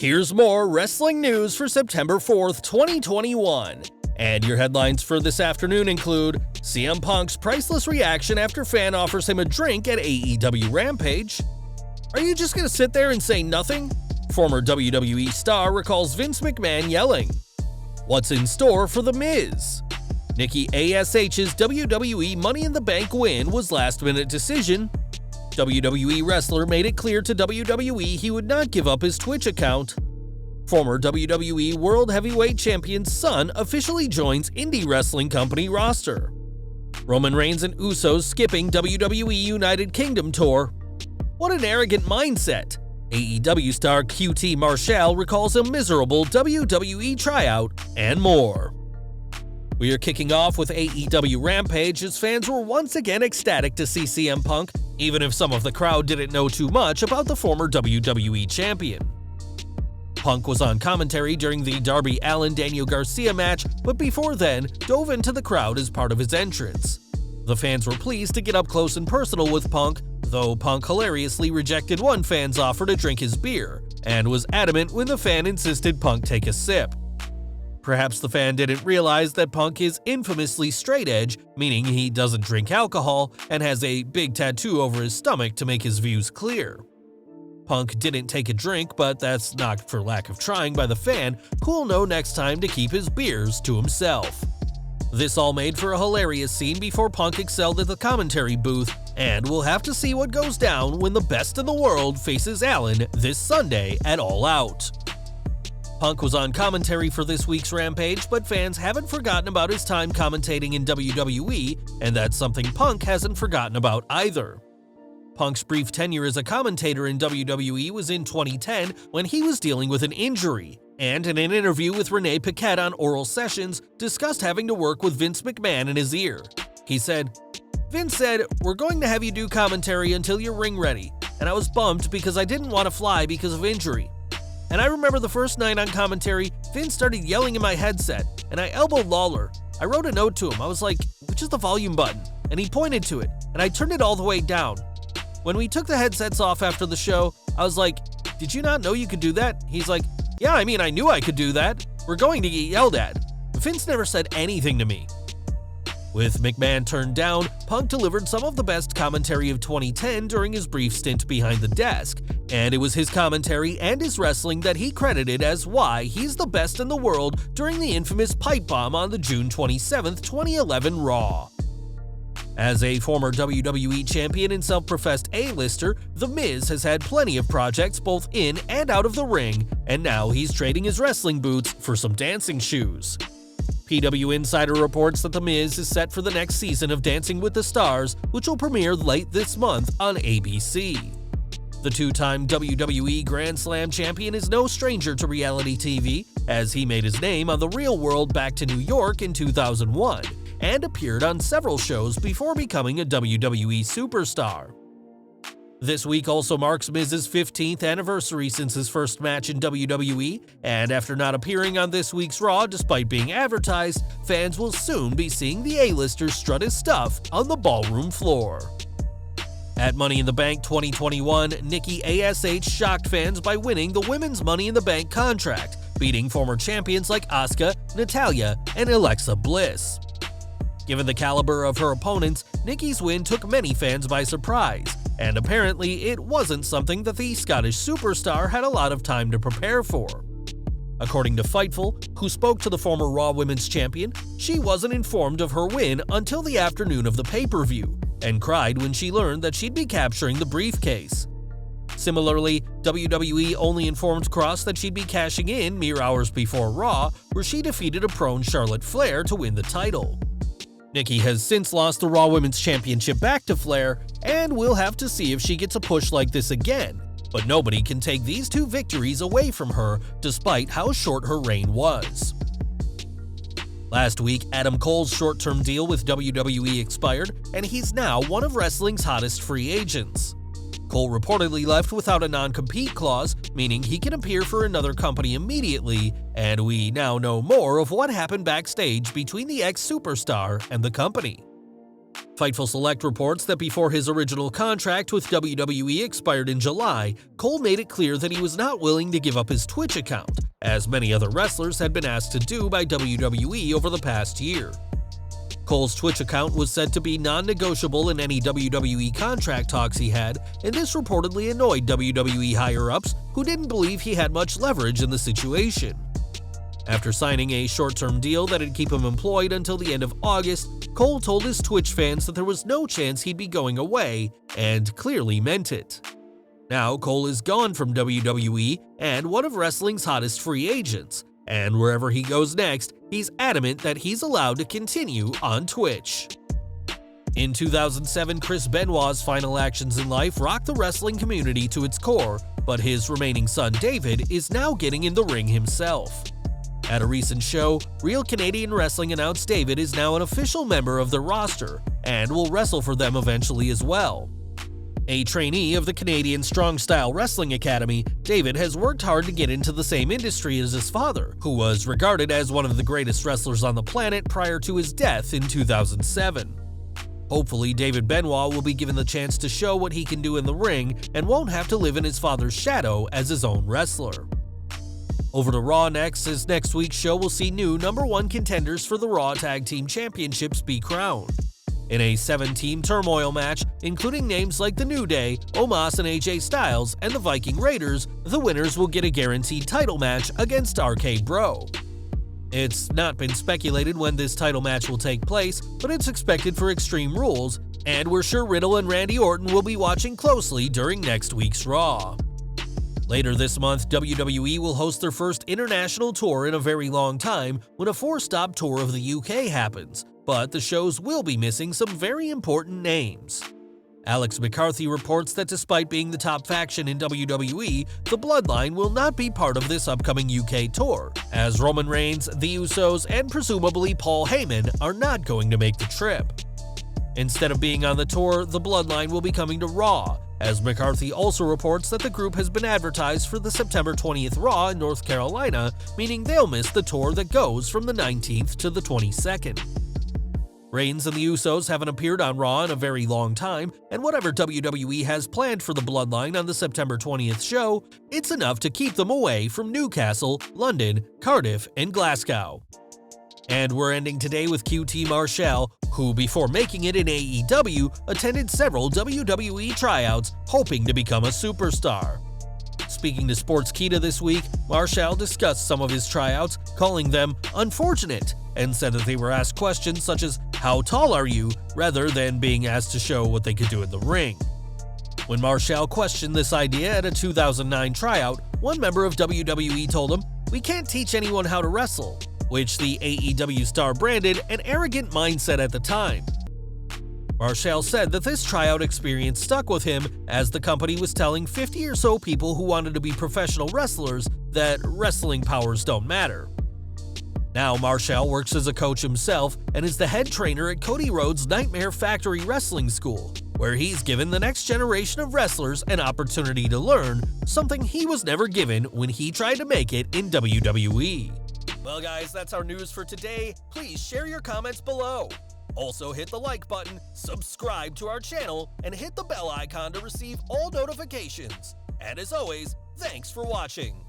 Here's more wrestling news for September 4th, 2021. And your headlines for this afternoon include CM Punk's priceless reaction after fan offers him a drink at AEW Rampage. Are you just gonna sit there and say nothing? Former WWE star recalls Vince McMahon yelling. What's in store for The Miz? Nikki ASH's WWE Money in the Bank win was last-minute decision. WWE wrestler made it clear to WWE he would not give up his Twitch account. Former WWE World Heavyweight Champion's son officially joins indie wrestling company roster. Roman Reigns and Usos skipping WWE United Kingdom tour. What an arrogant mindset! AEW star QT Marshall recalls a miserable WWE tryout, and more. We are kicking off with AEW Rampage as fans were once again ecstatic to see CM Punk, even if some of the crowd didn't know too much about the former WWE champion. Punk was on commentary during the Darby Allin-Daniel Garcia match, but before then, dove into the crowd as part of his entrance. The fans were pleased to get up close and personal with Punk, though Punk hilariously rejected one fan's offer to drink his beer, and was adamant when the fan insisted Punk take a sip. Perhaps the fan didn't realize that Punk is infamously straight edge, meaning he doesn't drink alcohol and has a big tattoo over his stomach to make his views clear. Punk didn't take a drink, but that's not for lack of trying by the fan, who'll know next time to keep his beers to himself. This all made for a hilarious scene before Punk excelled at the commentary booth, and we'll have to see what goes down when the best in the world faces Allin this Sunday at All Out. Punk was on commentary for this week's Rampage, but fans haven't forgotten about his time commentating in WWE, and that's something Punk hasn't forgotten about either. Punk's brief tenure as a commentator in WWE was in 2010 when he was dealing with an injury, and in an interview with Renee Paquette on Oral Sessions, discussed having to work with Vince McMahon in his ear. He said, "Vince said, we're going to have you do commentary until you're ring ready, and I was bummed because I didn't want to fly because of injury. And I remember the first night on commentary, Vince started yelling in my headset, and I elbowed Lawler. I wrote a note to him. I was like, which is the volume button? And he pointed to it, and I turned it all the way down. When we took the headsets off after the show, I was like, did you not know you could do that? He's like, yeah, I mean, I knew I could do that. We're going to get yelled at. Vince never said anything to me." With McMahon turned down, Punk delivered some of the best commentary of 2010 during his brief stint behind the desk, and it was his commentary and his wrestling that he credited as why he's the best in the world during the infamous pipe bomb on the June 27, 2011 Raw. As a former WWE champion and self-professed A-lister, The Miz has had plenty of projects both in and out of the ring, and now he's trading his wrestling boots for some dancing shoes. PW Insider reports that The Miz is set for the next season of Dancing with the Stars, which will premiere late this month on ABC. The two-time WWE Grand Slam champion is no stranger to reality TV, as he made his name on The Real World Back to New York in 2001, and appeared on several shows before becoming a WWE superstar. This week also marks Miz's 15th anniversary since his first match in WWE, and after not appearing on this week's Raw despite being advertised, fans will soon be seeing the A-lister strut his stuff on the ballroom floor. At Money in the Bank 2021, Nikki ASH shocked fans by winning the Women's Money in the Bank contract, beating former champions like Asuka, Natalya, and Alexa Bliss. Given the caliber of her opponents, Nikki's win took many fans by surprise, and apparently it wasn't something that the Scottish superstar had a lot of time to prepare for. According to Fightful, who spoke to the former Raw Women's Champion, she wasn't informed of her win until the afternoon of the pay-per-view, and cried when she learned that she'd be capturing the briefcase. Similarly, WWE only informed Cross that she'd be cashing in mere hours before Raw, where she defeated a prone Charlotte Flair to win the title. Nikki has since lost the Raw Women's Championship back to Flair, and we'll have to see if she gets a push like this again, but nobody can take these two victories away from her despite how short her reign was. Last week, Adam Cole's short-term deal with WWE expired, and he's now one of wrestling's hottest free agents. Cole reportedly left without a non-compete clause, meaning he can appear for another company immediately, and we now know more of what happened backstage between the ex-superstar and the company. Fightful Select reports that before his original contract with WWE expired in July, Cole made it clear that he was not willing to give up his Twitch account, as many other wrestlers had been asked to do by WWE over the past year. Cole's Twitch account was said to be non-negotiable in any WWE contract talks he had, and this reportedly annoyed WWE higher-ups who didn't believe he had much leverage in the situation. After signing a short-term deal that'd keep him employed until the end of August, Cole told his Twitch fans that there was no chance he'd be going away, and clearly meant it. Now Cole is gone from WWE and one of wrestling's hottest free agents, and wherever he goes next, he's adamant that he's allowed to continue on Twitch. In 2007, Chris Benoit's final actions in life rocked the wrestling community to its core, but his remaining son David is now getting in the ring himself. At a recent show, Real Canadian Wrestling announced David is now an official member of their roster and will wrestle for them eventually as well. A trainee of the Canadian Strong Style Wrestling Academy, David has worked hard to get into the same industry as his father, who was regarded as one of the greatest wrestlers on the planet prior to his death in 2007. Hopefully, David Benoit will be given the chance to show what he can do in the ring and won't have to live in his father's shadow as his own wrestler. Over to Raw next, as next week's show will see new #1 contenders for the Raw Tag Team Championships be crowned. In a 7-team turmoil match, including names like The New Day, Omos and AJ Styles, and the Viking Raiders, the winners will get a guaranteed title match against RK Bro. It's not been speculated when this title match will take place, but it's expected for Extreme Rules, and we're sure Riddle and Randy Orton will be watching closely during next week's Raw. Later this month, WWE will host their first international tour in a very long time when a 4-stop tour of the UK happens, but the shows will be missing some very important names. Alex McCarthy reports that despite being the top faction in WWE, the Bloodline will not be part of this upcoming UK tour, as Roman Reigns, the Usos, and presumably Paul Heyman are not going to make the trip. Instead of being on the tour, the Bloodline will be coming to Raw, as McCarthy also reports that the group has been advertised for the September 20th Raw in North Carolina, meaning they'll miss the tour that goes from the 19th to the 22nd. Reigns and the Usos haven't appeared on Raw in a very long time, and whatever WWE has planned for the Bloodline on the September 20th show, it's enough to keep them away from Newcastle, London, Cardiff, and Glasgow. And we're ending today with QT Marshall, who before making it in AEW, attended several WWE tryouts, hoping to become a superstar. Speaking to Sportskeeda this week, Marshall discussed some of his tryouts, calling them unfortunate, and said that they were asked questions such as, "How tall are you?" rather than being asked to show what they could do in the ring. When Marshall questioned this idea at a 2009 tryout, one member of WWE told him, "We can't teach anyone how to wrestle," which the AEW star branded an arrogant mindset at the time. Marshall said that this tryout experience stuck with him as the company was telling 50 or so people who wanted to be professional wrestlers that wrestling powers don't matter. Now Marshall works as a coach himself and is the head trainer at Cody Rhodes' Nightmare Factory Wrestling School, where he's given the next generation of wrestlers an opportunity to learn, something he was never given when he tried to make it in WWE. Well guys, that's our news for today. Please share your comments below. Also hit the like button, subscribe to our channel, and hit the bell icon to receive all notifications. And as always, thanks for watching.